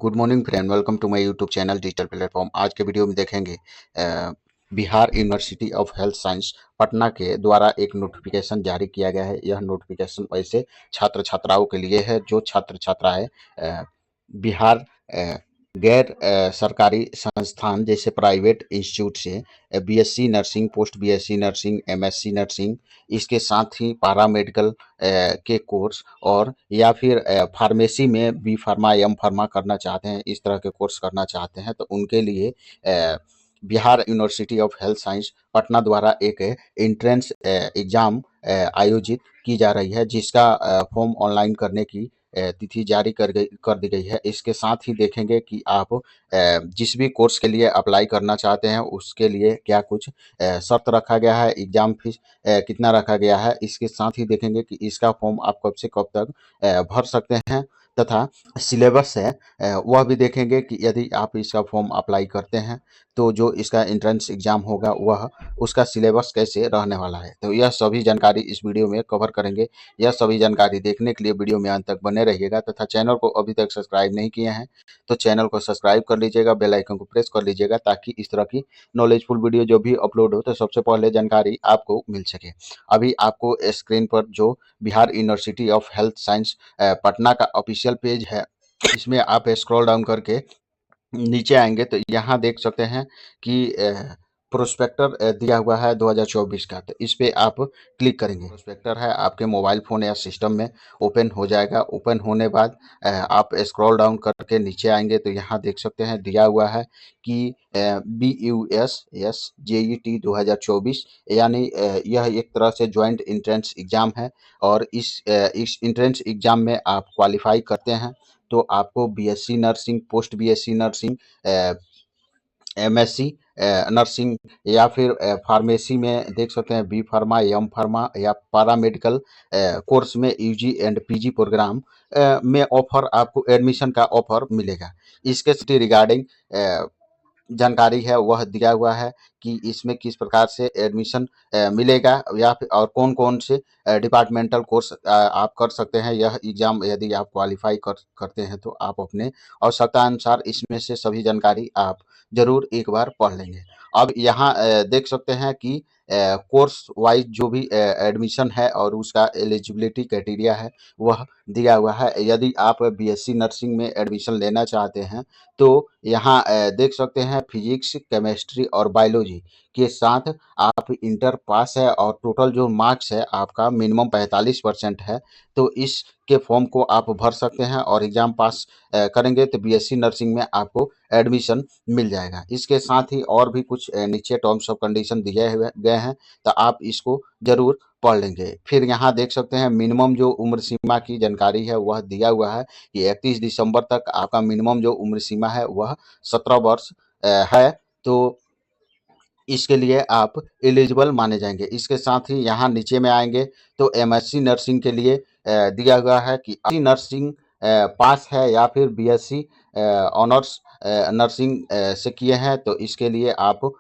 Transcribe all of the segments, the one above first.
Good morning friend, welcome to my YouTube channel digital platform. आज के video में देखेंगे Bihar university of health science Patna के द्वारा एक नोटिफिकेशन जारी किया गया है। यह नोटिफिकेशन वैसे छात्र छात्राओं के लिए है जो छात्र छात्राएं बिहार गैर सरकारी संस्थान जैसे प्राइवेट इंस्टीट्यूट से BSc nursing, post BSc nursing, MSc nursing, इसके साथ ही पैरामेडिकल के कोर्स और या फिर फार्मेसी में बी फार्मा एम फार्मा करना चाहते हैं, इस तरह के कोर्स करना चाहते हैं तो उनके लिए Bihar university of health science Patna द्वारा एक एंट्रेंस एग्जाम आयोजित की जा रही है, जिसका फॉर्म ऑनलाइन करने की तिथि जारी कर दी गई है। इसके साथ ही देखेंगे कि आप जिस भी कोर्स के लिए अप्लाई करना चाहते हैं उसके लिए क्या कुछ शर्त रखा गया है, एग्जाम फीस कितना रखा गया है। इसके साथ ही देखेंगे कि इसका फॉर्म आप कब से कब तक भर सकते हैं तथा सिलेबस है वह भी देखेंगे कि यदि आप इसका फॉर्म अप्लाई करते हैं तो जो इसका एंट्रेंस एग्जाम होगा वह उसका सिलेबस कैसे रहने वाला है। तो यह सभी जानकारी इस वीडियो में कवर करेंगे। यह सभी जानकारी देखने के लिए वीडियो में अंत तक बने रहिएगा तथा चैनल को अभी तक सब्सक्राइब नहीं किए हैं तो चैनल को सब्सक्राइब कर लीजिएगा, बेल आइकन को प्रेस कर लीजिएगा ताकि इस तरह की नॉलेजफुल वीडियो जो भी अपलोड हो तो सबसे पहले जानकारी आपको मिल सके। अभी आपको स्क्रीन पर जो Bihar university of health science Patna का ऑफिशियल पेज है, इसमें आप स्क्रॉल डाउन करके नीचे आएंगे तो यहाँ देख सकते हैं कि प्रोस्पेक्टर दिया हुआ है 2024 का। तो इस पे आप क्लिक करेंगे। प्रोस्पेक्टर है आपके मोबाइल फोन या सिस्टम में ओपन हो जाएगा। ओपन होने बाद आप स्क्रॉल डाउन करके नीचे आएंगे तो यहाँ देख सकते हैं दिया हुआ है कि BUSJET 2024 यानी यह एक तरह से ज्वाइंट एंट्रेंस एग्जाम है और इस एंट्रेंस एग्जाम में आप क्वालिफाई करते हैं तो आपको BSc nursing, post BSc nursing, MSc nursing या फिर फार्मेसी में देख सकते हैं बी फार्मा, एम फार्मा या पैरामेडिकल कोर्स में यूजी एंड पीजी प्रोग्राम में ऑफर आपको एडमिशन का ऑफर मिलेगा। इसके रिगार्डिंग जानकारी है वह दिया हुआ है कि इसमें किस प्रकार से एडमिशन मिलेगा या फिर और कौन कौन से डिपार्टमेंटल कोर्स आप कर सकते हैं। यह एग्जाम यदि आप क्वालिफाई करते हैं तो आप अपने आवश्यकता अनुसार इसमें से सभी जानकारी आप जरूर एक बार पढ़ लेंगे। अब यहाँ देख सकते हैं कि कोर्स वाइज जो भी एडमिशन है और उसका एलिजिबिलिटी क्राइटेरिया है वह दिया हुआ है। यदि आप बीएससी नर्सिंग में एडमिशन लेना चाहते हैं तो यहाँ देख सकते हैं फिजिक्स, केमिस्ट्री और बायोलॉजी के साथ आप इंटर पास है और टोटल जो मार्क्स है आपका मिनिमम 45% है तो इसके फॉर्म को आप भर सकते हैं और एग्जाम पास करेंगे तो बीएससी नर्सिंग में आपको एडमिशन मिल जाएगा। इसके साथ ही और भी कुछ नीचे टर्म्स ऑफ कंडीशन दिए हुए गए हैं तो आप इसको जरूर पढ़ लेंगे। फिर यहाँ देख सकते हैं मिनिमम जो उम्र सीमा की जानकारी है वह दिया हुआ है कि 31 दिसंबर तक आपका मिनिमम जो उम्र सीमा है वह 17 वर्ष है तो इसके लिए आप एलिजिबल माने जाएंगे। इसके साथ ही यहाँ नीचे में आएंगे तो एमएससी नर्सिंग के लिए दिया हुआ है कि नर्सिंग पास है या फिर बीएससी ऑनर्स नर्सिंग से किए हैं तो इसके लिए आप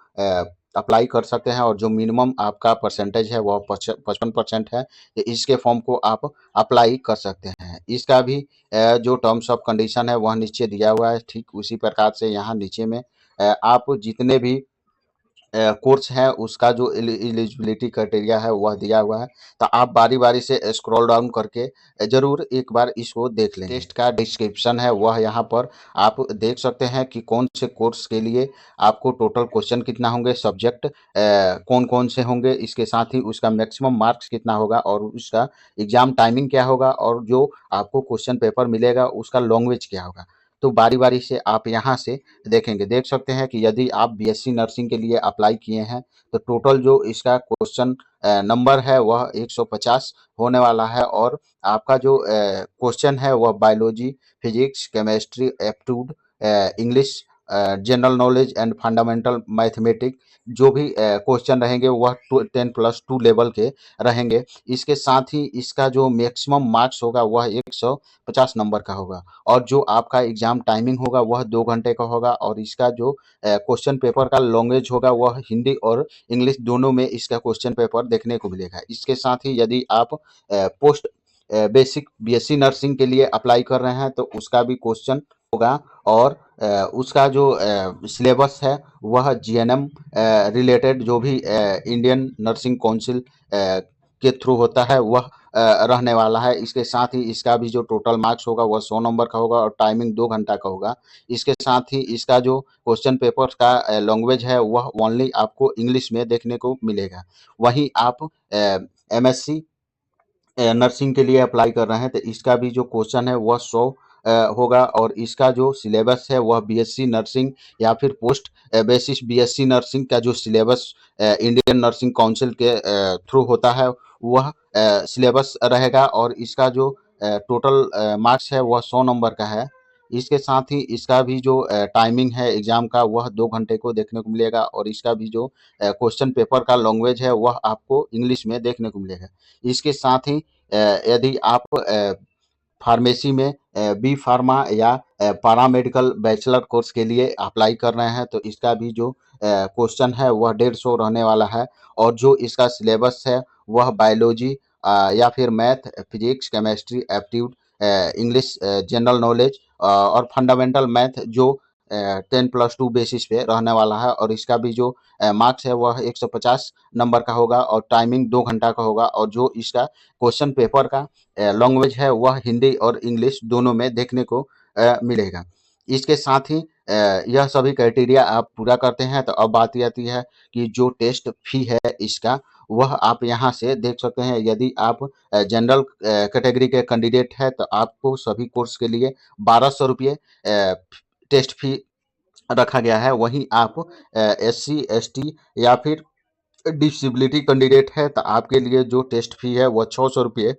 अप्लाई कर सकते हैं और जो मिनिमम आपका परसेंटेज है वह 55% है तो इसके फॉर्म को आप अप्लाई कर सकते हैं। इसका भी जो टर्म्स ऑफ कंडीशन है वह नीचे दिया हुआ है। ठीक उसी प्रकार से यहाँ नीचे में आप जितने भी कोर्स है उसका जो एलिजिबिलिटी क्राइटेरिया है वह दिया हुआ है तो आप बारी बारी से स्क्रॉल डाउन करके जरूर एक बार इसको देख लें। टेस्ट का डिस्क्रिप्शन है वह यहाँ पर आप देख सकते हैं कि कौन से कोर्स के लिए आपको टोटल क्वेश्चन कितना होंगे, सब्जेक्ट कौन कौन से होंगे, इसके साथ ही उसका मैक्सिमम मार्क्स कितना होगा और उसका एग्जाम टाइमिंग क्या होगा और जो आपको क्वेश्चन पेपर मिलेगा उसका लैंग्वेज क्या होगा। तो बारी बारी से आप यहाँ से देखेंगे। देख सकते हैं कि यदि आप बीएससी नर्सिंग के लिए अप्लाई किए हैं तो टोटल जो इसका क्वेश्चन नंबर है वह 150 होने वाला है और आपका जो क्वेश्चन है वह biology, physics, chemistry, aptitude, English, general knowledge and fundamental mathematics जो भी क्वेश्चन रहेंगे वह 10+2 लेवल के रहेंगे। इसके साथ ही इसका जो मैक्सिमम मार्क्स होगा वह 150 नंबर का होगा और जो आपका एग्जाम टाइमिंग होगा वह 2 घंटे का होगा और इसका जो क्वेश्चन पेपर का लैंग्वेज होगा वह हिंदी और इंग्लिश दोनों में इसका क्वेश्चन पेपर देखने को मिलेगा। इसके साथ ही यदि आप पोस्ट बेसिक बीएससी नर्सिंग के लिए अप्लाई कर रहे हैं तो उसका भी क्वेश्चन होगा और उसका जो सिलेबस है वह जीएनएम रिलेटेड जो भी इंडियन नर्सिंग काउंसिल के थ्रू होता है वह रहने वाला है। इसके साथ ही इसका भी जो टोटल मार्क्स होगा वह 100 नंबर का होगा और टाइमिंग 2 घंटा का होगा। इसके साथ ही इसका जो क्वेश्चन पेपर का लैंग्वेज है वह ओनली आपको इंग्लिश में देखने को मिलेगा। वहीं आप एमएससी नर्सिंग के लिए अप्लाई कर रहे हैं तो इसका भी जो क्वेश्चन है वह 100 होगा और इसका जो सिलेबस है वह बीएससी नर्सिंग या फिर पोस्ट बेसिस बीएससी नर्सिंग का जो सिलेबस इंडियन नर्सिंग काउंसिल के थ्रू होता है वह सिलेबस रहेगा और इसका जो टोटल मार्क्स है वह 100 नंबर का है। इसके साथ ही इसका भी जो टाइमिंग है एग्जाम का वह 2 घंटे को देखने को मिलेगा और इसका भी जो क्वेश्चन पेपर का लैंग्वेज है वह आपको इंग्लिश में देखने को मिलेगा। इसके साथ ही यदि आप फार्मेसी में बी फार्मा या पैरामेडिकल बैचलर कोर्स के लिए अप्लाई कर रहे हैं तो इसका भी जो क्वेश्चन है वह 150 रहने वाला है और जो इसका सिलेबस है वह बायोलॉजी या फिर math, physics, chemistry, aptitude, English, general knowledge और फंडामेंटल मैथ जो 10+2 बेसिस पे रहने वाला है और इसका भी जो मार्क्स है वह 150 नंबर का होगा और टाइमिंग 2 घंटा का होगा और जो इसका क्वेश्चन पेपर का लैंग्वेज है वह हिंदी और इंग्लिश दोनों में देखने को मिलेगा। इसके साथ ही यह सभी क्राइटेरिया आप पूरा करते हैं तो अब बात आती है कि जो टेस्ट फी है इसका वह आप यहाँ से देख सकते हैं। यदि आप जनरल कैटेगरी के कैंडिडेट है तो आपको सभी कोर्स के लिए 1200 रुपये टेस्ट फी रखा गया है। वहीं आप एससी, एसटी या फिर डिसेबिलिटी कैंडिडेट है तो आपके लिए जो टेस्ट फी है वह 600 रुपये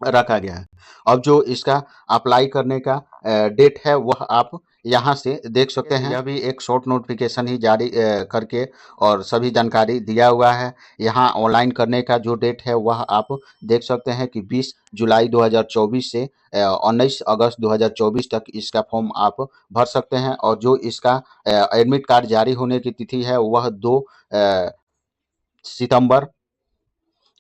रखा गया है। अब जो इसका अप्लाई करने का डेट है वह आप यहाँ से देख सकते हैं। यह भी एक शॉर्ट नोटिफिकेशन ही जारी करके और सभी जानकारी दिया हुआ है। यहाँ ऑनलाइन करने का जो डेट है वह आप देख सकते हैं कि 20 जुलाई 2024 से 19 अगस्त 2024 तक इसका फॉर्म आप भर सकते हैं और जो इसका एडमिट कार्ड जारी होने की तिथि है वह 2 सितंबर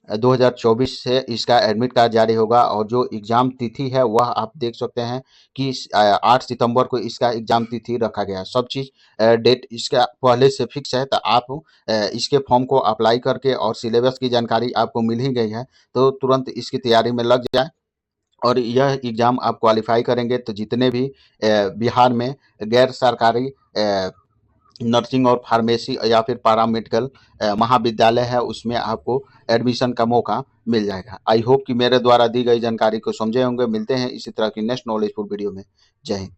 2024 से इसका एडमिट कार्ड जारी होगा और जो एग्ज़ाम तिथि है वह आप देख सकते हैं कि 8 सितंबर को इसका एग्ज़ाम तिथि रखा गया है। सब चीज़ डेट इसका पहले से फिक्स है तो आप इसके फॉर्म को अप्लाई करके और सिलेबस की जानकारी आपको मिल ही गई है तो तुरंत इसकी तैयारी में लग जाए और यह एग्ज़ाम आप क्वालिफाई करेंगे तो जितने भी बिहार में गैर सरकारी नर्सिंग और फार्मेसी या फिर पैरामेडिकल महाविद्यालय है उसमें आपको एडमिशन का मौका मिल जाएगा। आई होप कि मेरे द्वारा दी गई जानकारी को समझे होंगे। मिलते हैं इसी तरह की नेक्स्ट नॉलेजफुल वीडियो में। जय हिंद।